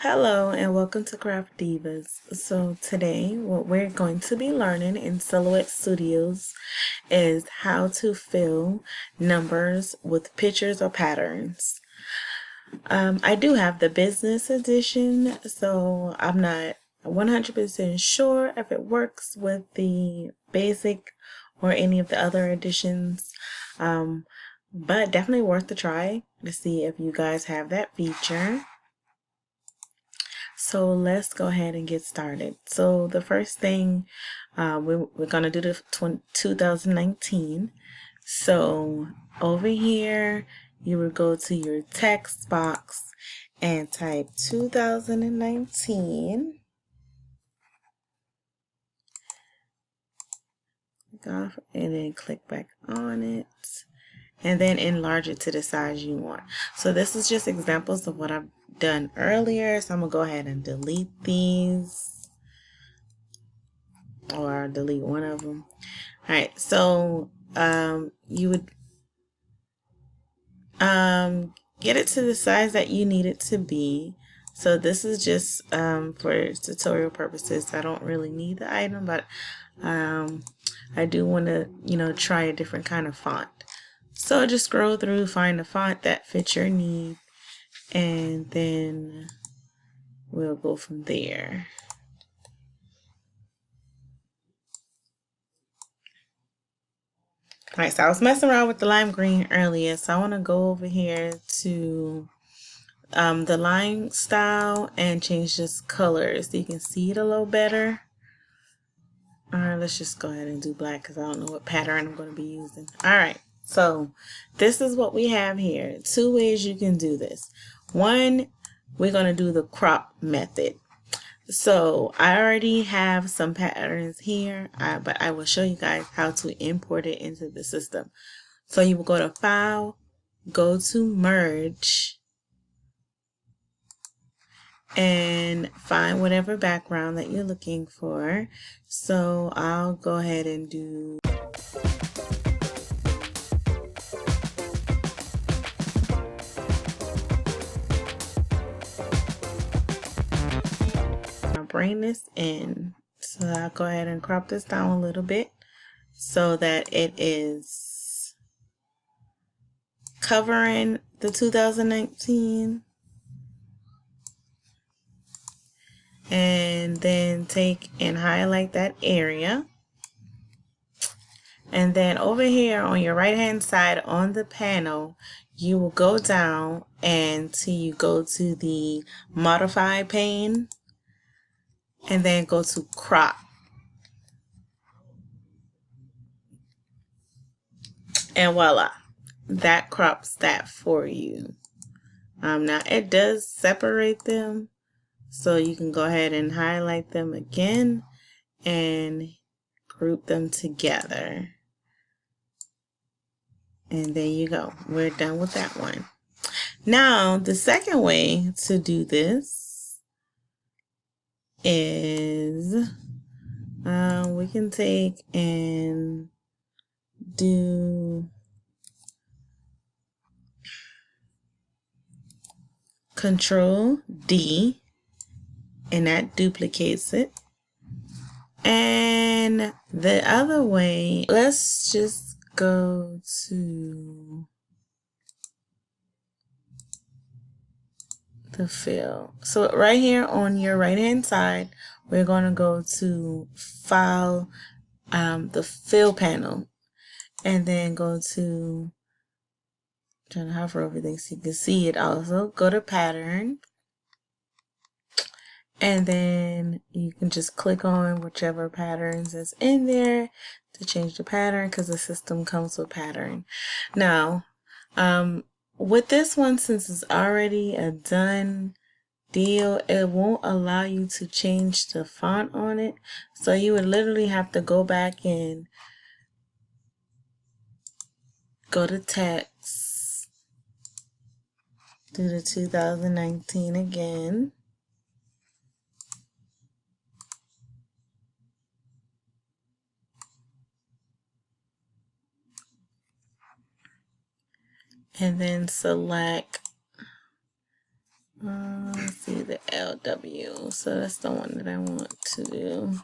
Hello and welcome to Craft Divas. So today what we're going to be learning in Silhouette Studios is how to fill numbers with pictures or patterns. I do have the business edition, so I'm not 100% sure if it works with the basic or any of the other editions, but definitely worth a try to see if you guys have that feature. So let's go ahead and get started. So the first thing we're going to do the 2019. So over here, you will go to your text box and type 2019. Click off and then click back on it. And then enlarge it to the size you want. So this is just examples of what I've done earlier. So I'm going to go ahead and delete these. Or delete one of them. Alright, so you would get it to the size that you need it to be. So this is just for tutorial purposes. I don't really need the item, but I do want to, try a different kind of font. So just scroll through, find a font that fits your need, and then we'll go from there. Alright, so I was messing around with the lime green earlier, so I want to go over here to the line style and change this color so you can see it a little better. Alright, let's just go ahead and do black because I don't know what pattern I'm going to be using. Alright, so this is what we have here. Two ways you can do this. One, we're going to do the crop method. So I already have some patterns here, but I will show you guys how to import it into the system. So you will go to File, go to Merge, and find whatever background that you're looking for. So I'll go ahead and do bring this in. So I'll go ahead and crop this down a little bit so that it is covering the 2019. And then take and highlight that area. And then over here on your right hand side on the panel, you will go down until you go to the modify pane and then go to crop. And voila, that crops that for you. Now it does separate them, so you can go ahead and highlight them again and group them together. And there you go. We're done with that one. Now, the second way to do this is we can take and do Control D, and that duplicates it. And the other way, let's just go to the fill. So right here on your right hand side, we're going to go to File, the fill panel, and then go to, trying to hover over things so you can see it. Also go to pattern, and then you can just click on whichever patterns is in there to change the pattern, because the system comes with pattern. Now with this one, since it's already a done deal, it won't allow you to change the font on it, so you would literally have to go back and go to text, do the 2019 again, and then select let's see the LW. So that's the one that I want to do.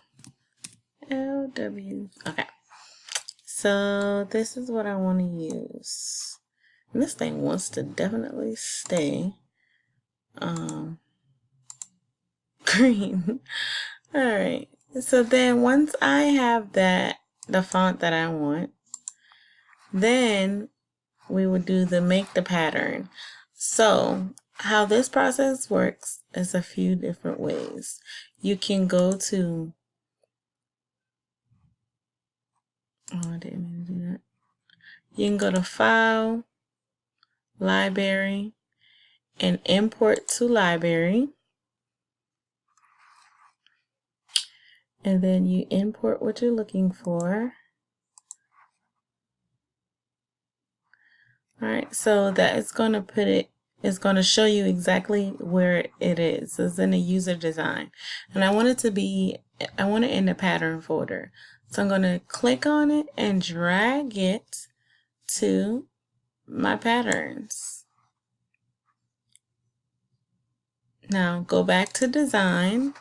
LW. Okay. So this is what I want to use. And this thing wants to definitely stay green. Alright. So then once I have that, the font that I want, then we would do the make the pattern. So how this process works is a few different ways. You can go to, I didn't mean to do that. You can go to File, Library, and Import to Library. And then you import what you're looking for. Alright, so that is going to put it, it's going to show you exactly where it is. It's in the user design. And I want it to be, I want it in the pattern folder. So I'm going to click on it and drag it to my patterns. Now go back to design,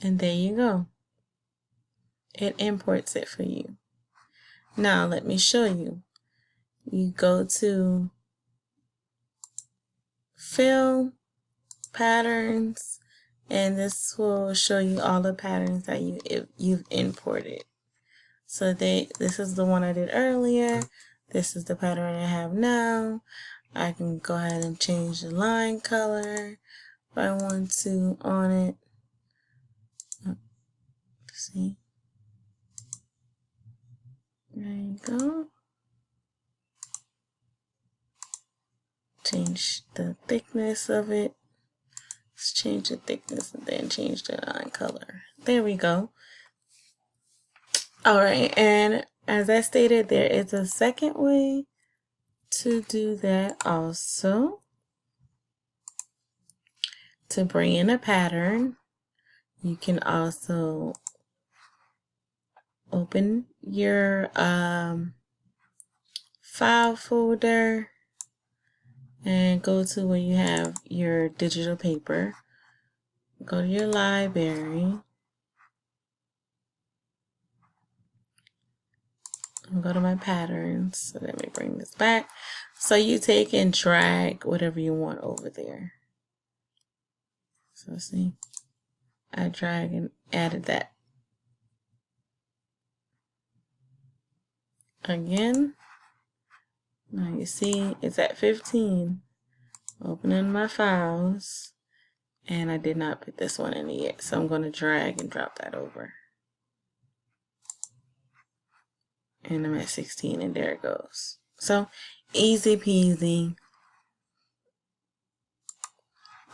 and there you go. It imports it for you. Now let me show you. You go to Fill, Patterns, and this will show you all the patterns that you've imported. So this is the one I did earlier. This is the pattern I have now. I can go ahead and change the line color if I want to on it. See? There you go. Change the thickness of it. Let's change the thickness and then change the line color. There we go. Alright, and as I stated, there is a second way to do that also. To bring in a pattern, you can also open your file folder and go to where you have your digital paper. Go to your library. And go to my patterns. So let me bring this back. So you take and drag whatever you want over there. So see, I drag and added that. Again, now you see it's at 15. Opening my files, and I did not put this one in yet, so I'm going to drag and drop that over. And I'm at 16, and there it goes. So easy peasy.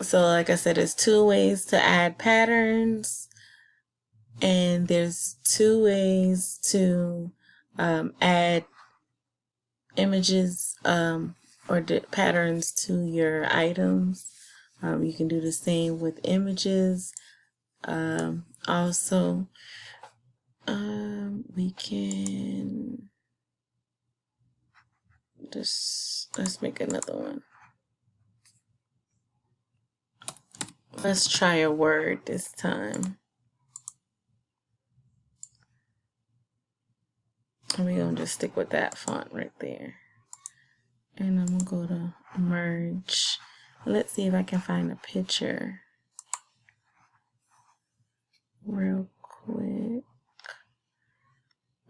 So like I said, there's two ways to add patterns, and there's two ways to add images or patterns to your items. You can do the same with images. Also, we can just, let's make another one. Let's try a word this time. And we're going to just stick with that font right there. And I'm going to go to merge. Let's see if I can find a picture real quick.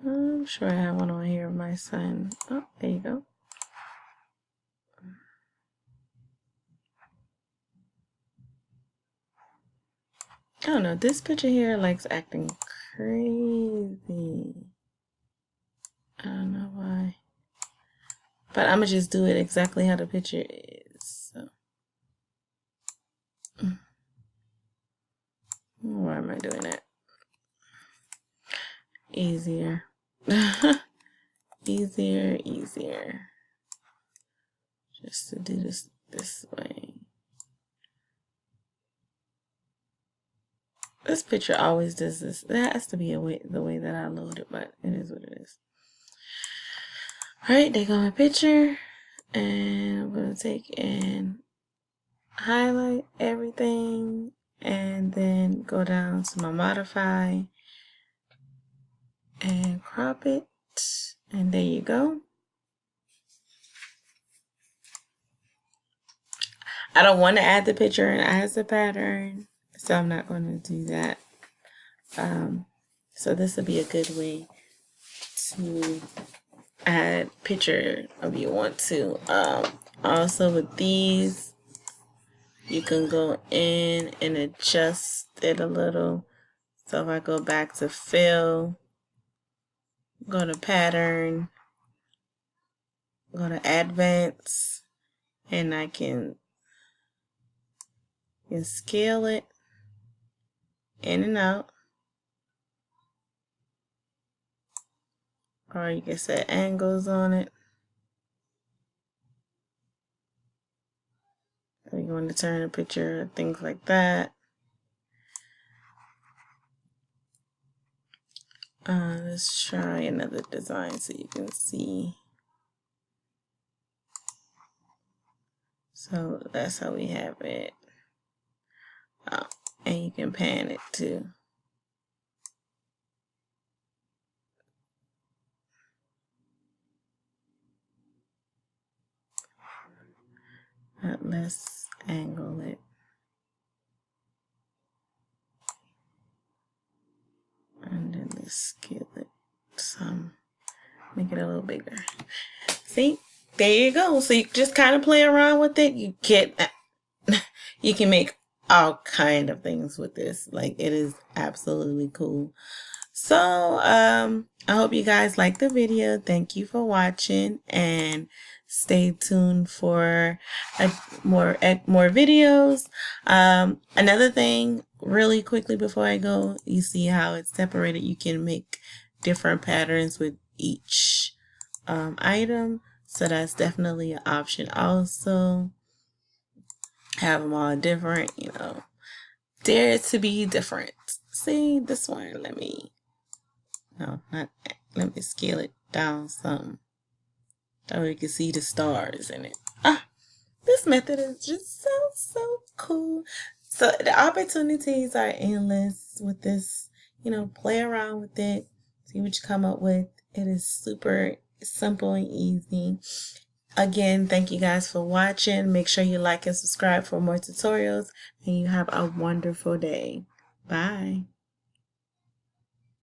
I'm sure I have one on here of my son. Oh, there you go. I don't know, this picture here likes acting crazy. I don't know why. But I'm going to just do it exactly how the picture is. So. Why am I doing that? Easier. Easier. Just to do this way. This picture always does this. That has to be the way that I load it, but it is what it is. Alright, there go my picture. And I'm going to take and highlight everything and then go down to my modify and crop it, and there you go. I don't want to add the picture in as a pattern, so I'm not going to do that. So this will be a good way to add picture if you want to. Also with these, you can go in and adjust it a little. So if I go back to fill, go to pattern, go to advance, and I can scale it in and out. Or you can set angles on it. If you want to turn a picture, things like that. Let's try another design so you can see. So that's how we have it. Oh, and you can pan it too. Let's angle it. And then let's scale it some. Make it a little bigger. See? There you go. So you just kind of play around with it. You can make all kind of things with this. Like, it is absolutely cool. So I hope you guys like the video. Thank you for watching, and stay tuned for more videos. Another thing really quickly before I go, you see how it's separated. You can make different patterns with each item, so that's definitely an option. Also have them all different, you know, dare to be different. See this one, let me scale it down some, so you can see the stars in it. This method is just so cool. So the opportunities are endless with this. You know, play around with it, see what you come up with. It is super simple and easy. Again, thank you guys for watching. Make sure you like and subscribe for more tutorials, and you have a wonderful day. Bye.